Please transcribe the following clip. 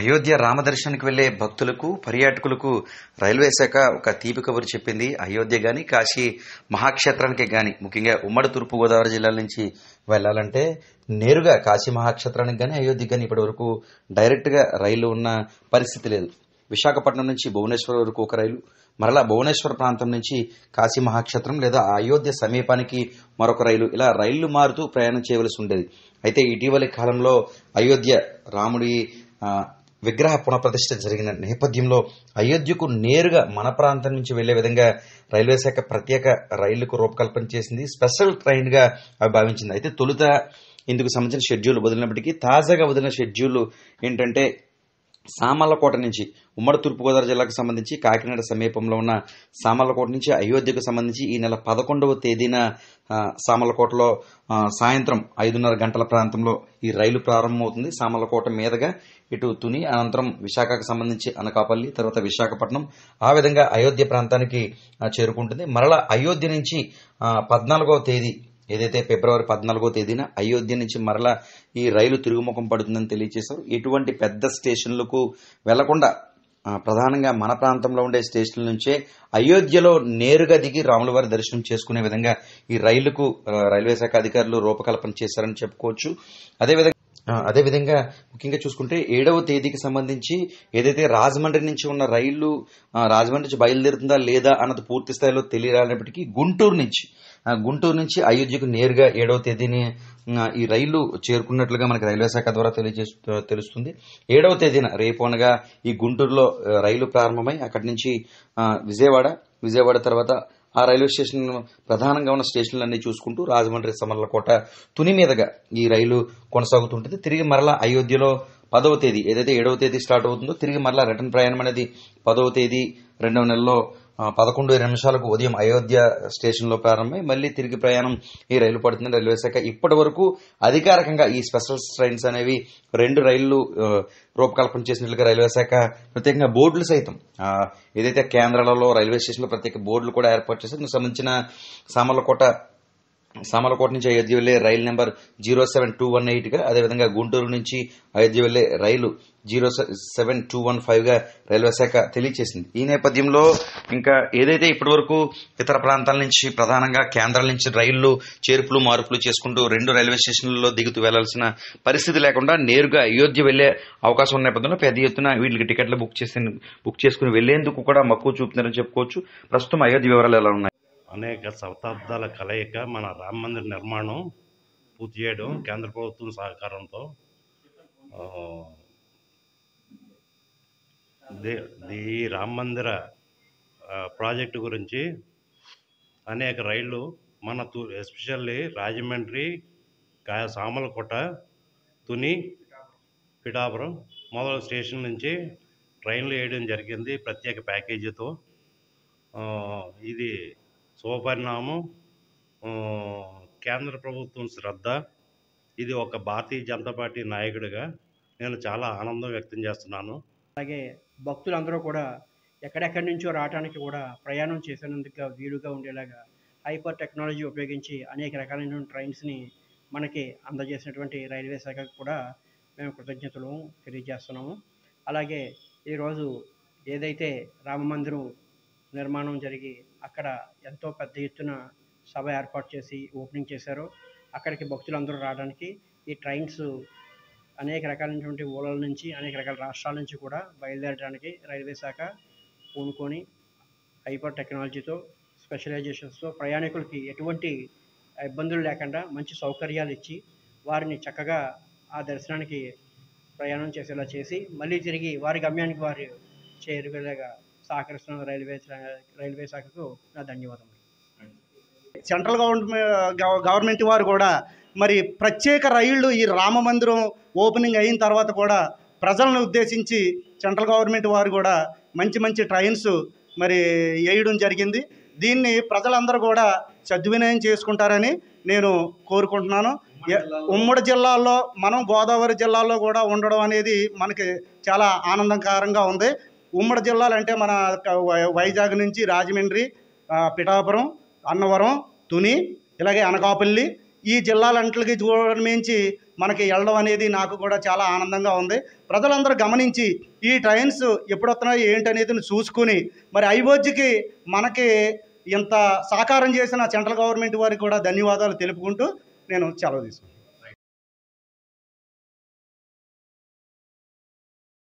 అయోధ్య రామదర్శనానికి వెళ్లే భక్తులకు పర్యాటకులకు రైల్వే శాఖ ఒక తీపి కబురు చెప్పింది. అయోధ్య గాని కాశీ మహాక్షేత్రానికి గాని ముఖ్యంగా ఉమ్మడి తూర్పుగోదావరి జిల్లాల నుంచి వెళ్లాలంటే నేరుగా కాశీ మహాక్షేత్రానికి గాని అయోధ్యకి గాని ఇప్పటి వరకు డైరెక్ట్ గా రైలు ఉన్న పరిస్థితి లేదు. విశాఖపట్నం నుంచి భువనేశ్వర్ వరకు ఒక రైలు, మరలా భువనేశ్వర్ ప్రాంతం నుంచి కాశీ మహాక్షేత్రం లేదా అయోధ్య సమీపానికి మరొక రైలు, ఇలా రైళ్లు మారుతూ ప్రయాణం చేయవలసి ఉండేది. అయితే ఇటీవలి కాలంలో అయోధ్య రాముడి విగ్రహ పునఃప్రతిష్ఠ జరిగిన నేపథ్యంలో అయోధ్యకు నేరుగా మన ప్రాంతం నుంచి వెళ్లే విధంగా రైల్వే శాఖ ప్రత్యేక రైళ్లకు రూపకల్పన చేసింది. స్పెషల్ ట్రైన్ గా భావించింది. అయితే తొలుత ఇందుకు సంబంధించిన షెడ్యూల్ వదిలినప్పటికీ తాజాగా వదిలిన షెడ్యూల్ ఏంటంటే సామర్లకోట నుంచి ఉమ్మడి తూర్పుగోదావరి జిల్లాకు సంబంధించి కాకినాడ సమీపంలో ఉన్న సామర్లకోట నుంచి అయోధ్యకు సంబంధించి ఈ నెల 11వ తేదీన సామర్లకోటలో సాయంత్రం 5:30 గంటల ప్రాంతంలో ఈ రైలు ప్రారంభమవుతుంది. సామర్లకోట మీదుగా ఇటు తుని, అనంతరం విశాఖకు సంబంధించి అనకాపల్లి, తర్వాత విశాఖపట్నం, ఆ విధంగా అయోధ్య ప్రాంతానికి చేరుకుంటుంది. మరలా అయోధ్య నుంచి 14వ తేదీ ఏదైతే ఫిబ్రవరి 14వ తేదీన అయోధ్య నుంచి మరలా ఈ రైలు తిరుగుముఖం పడుతుందని తెలియజేశారు. ఎటువంటి పెద్ద స్టేషన్లకు వెళ్లకుండా ప్రధానంగా మన ప్రాంతంలో ఉండే స్టేషన్ల నుంచే అయోధ్యలో నేరుగా దిగి రాములవారి దర్శనం చేసుకునే విధంగా ఈ రైలుకు రైల్వే శాఖ అధికారులు రూపకల్పన చేశారని చెప్పుకోవచ్చు. అదేవిధంగా ముఖ్యంగా చూసుకుంటే 7వ తేదీకి సంబంధించి ఏదైతే రాజమండ్రి నుంచి ఉన్న రైలు రాజమండ్రి నుంచి బయలుదేరుతుందా లేదా అన్నది పూర్తి స్థాయిలో తెలియరానప్పటికీ గుంటూరు నుంచి అయోధ్యకు నేరుగా 7వ తేదీని ఈ రైలు చేరుకున్నట్లుగా మనకి రైల్వే శాఖ ద్వారా తెలుస్తుంది. 7వ తేదీన రేపు అనగా ఈ గుంటూరులో రైలు ప్రారంభమై అక్కడి నుంచి విజయవాడ తర్వాత ఆ రైల్వే స్టేషన్ ప్రధానంగా ఉన్న స్టేషన్లన్నీ చూసుకుంటూ రాజమండ్రి, సమర్లకోట, తుని మీదుగా ఈ రైలు కొనసాగుతుంటుంది. తిరిగి మరలా అయోధ్యలో 10వ తేదీ ఏదైతే 7వ తేదీ స్టార్ట్ అవుతుందో తిరిగి మరలా రిటర్న్ ప్రయాణం అనేది 10వ తేదీ 2వ నెలలో 11:20 ఉదయం అయోధ్య స్టేషన్ లో ప్రారంభమై మళ్లీ తిరిగి ప్రయాణం ఈ రైలు పడుతుంది. రైల్వే శాఖ ఇప్పటి వరకు అధికారికంగా ఈ స్పెషల్ ట్రైన్స్ అనేవి 2 రైళ్లు రూపకల్పన చేసినట్లుగా రైల్వే శాఖ ప్రత్యేకంగా బోర్డులు సైతం ఏదైతే కేంద్రాలలో రైల్వే స్టేషన్ లో ప్రత్యేక బోర్డులు కూడా ఏర్పాటు చేశారు. దీనికి సంబంధించిన సామర్లకోట నుంచి అయోధ్య వెళ్లే రైలు నెంబర్ 07218 గా, అదేవిధంగా గుంటూరు నుంచి అయోధ్య వెళ్లే రైలు 07215 గా రైల్వే శాఖ తెలియజేసింది. ఈ నేపథ్యంలో ఇంకా ఏదైతే ఇప్పటి వరకు ఇతర ప్రాంతాల నుంచి ప్రధానంగా కేంద్రాల నుంచి రైళ్లు చేర్పులు మార్పులు చేసుకుంటూ 2 రైల్వే స్టేషన్లలో దిగుతూ వెళ్లాల్సిన పరిస్థితి లేకుండా నేరుగా అయోధ్య వెళ్లే అవకాశం ఉన్న నేపథ్యంలో పెద్ద ఎత్తున వీటికి టికెట్లు బుక్ చేసుకుని వెళ్లేందుకు కూడా మక్కువ చూపుతున్నారని చెప్పుకోవచ్చు. ప్రస్తుతం అయోధ్య వివరాలు ఎలా ఉన్నాయి? అనేక శతాబ్దాల కలయిక మన రామ మందిర నిర్మాణం పూర్తి చేయడం కేంద్ర ప్రభుత్వం సహకారంతో ఈ రామ మందిర ప్రాజెక్టు గురించి అనేక రైళ్ళు మన ఎస్పెషల్లీ రాజమండ్రి, సామర్లకోట, తుని, పిఠాపురం మొదలగు స్టేషన్ నుంచి ట్రైన్లు వేయడం జరిగింది ప్రత్యేక ప్యాకేజీతో. ఇది శుభపరిణామం, కేంద్ర ప్రభుత్వం శ్రద్ధ. ఇది ఒక భారతీయ జనతా పార్టీ నాయకుడిగా నేను చాలా ఆనందం వ్యక్తం చేస్తున్నాను. అలాగే భక్తులందరూ కూడా ఎక్కడెక్కడి నుంచో రావడానికి కూడా ప్రయాణం చేసేందుకు వీలుగా ఉండేలాగా హైపర్ టెక్నాలజీ ఉపయోగించి అనేక రకాలైన ట్రైన్స్ని మనకి అందజేసినటువంటి రైల్వే శాఖకు కూడా మేము కృతజ్ఞతలు తెలియజేస్తున్నాము. అలాగే ఈరోజు ఏదైతే రామ మందిరం నిర్మాణం జరిగి అక్కడ ఎంతో పెద్ద ఎత్తున సభ ఏర్పాటు చేసి ఓపెనింగ్ చేశారో అక్కడికి భక్తులందరూ రావడానికి ఈ ట్రైన్స్ అనేక రకాలైనటువంటి ఊళ్ళ నుంచి అనేక రకాల రాష్ట్రాల నుంచి కూడా బయలుదేరడానికి రైల్వే శాఖ పూనుకొని హైపర్ టెక్నాలజీతో స్పెషలైజేషన్స్తో ప్రయాణికులకి ఎటువంటి ఇబ్బందులు లేకుండా మంచి సౌకర్యాలు ఇచ్చి వారిని చక్కగా ఆ దర్శనానికి ప్రయాణం చేసేలా చేసి మళ్ళీ తిరిగి వారి గమ్యానికి వారు చేరుకునేలాగా సహకరిస్తున్న రైల్వే శాఖకు నా ధన్యవాదములు. సెంట్రల్ గవర్నమెంట్ వారు కూడా మరి ప్రత్యేక రైళ్లు ఈ రామ మందిరం ఓపెనింగ్ అయిన తర్వాత కూడా ప్రజలను ఉద్దేశించి సెంట్రల్ గవర్నమెంట్ వారు కూడా మంచి ట్రైన్స్ మరి వేయడం జరిగింది. దీన్ని ప్రజలందరూ కూడా సద్వినియోగం చేసుకుంటారని నేను కోరుకుంటున్నాను. ఉమ్మడి జిల్లాల్లో మనం గోదావరి జిల్లాలో కూడా ఉండడం అనేది మనకి చాలా ఆనందకరంగా ఉంది. ఉమ్మడి జిల్లాలు అంటే మన వైజాగ్ నుంచి రాజమండ్రి, పిఠాపురం, అన్నవరం, తుని, ఇలాగే అనకాపల్లి ఈ జిల్లాలంటికి చూడడం మించి మనకి వెళ్ళడం అనేది నాకు కూడా చాలా ఆనందంగా ఉంది. ప్రజలందరూ గమనించి ఈ ట్రైన్స్ ఎప్పుడొస్తున్నాయి ఏంటనేది చూసుకుని మరి అయోధ్యకి మనకి ఇంత సహకారం చేసిన సెంట్రల్ గవర్నమెంట్ వారికి కూడా ధన్యవాదాలు తెలుపుకుంటూ నేను సెలవు తీసుకుంటాను.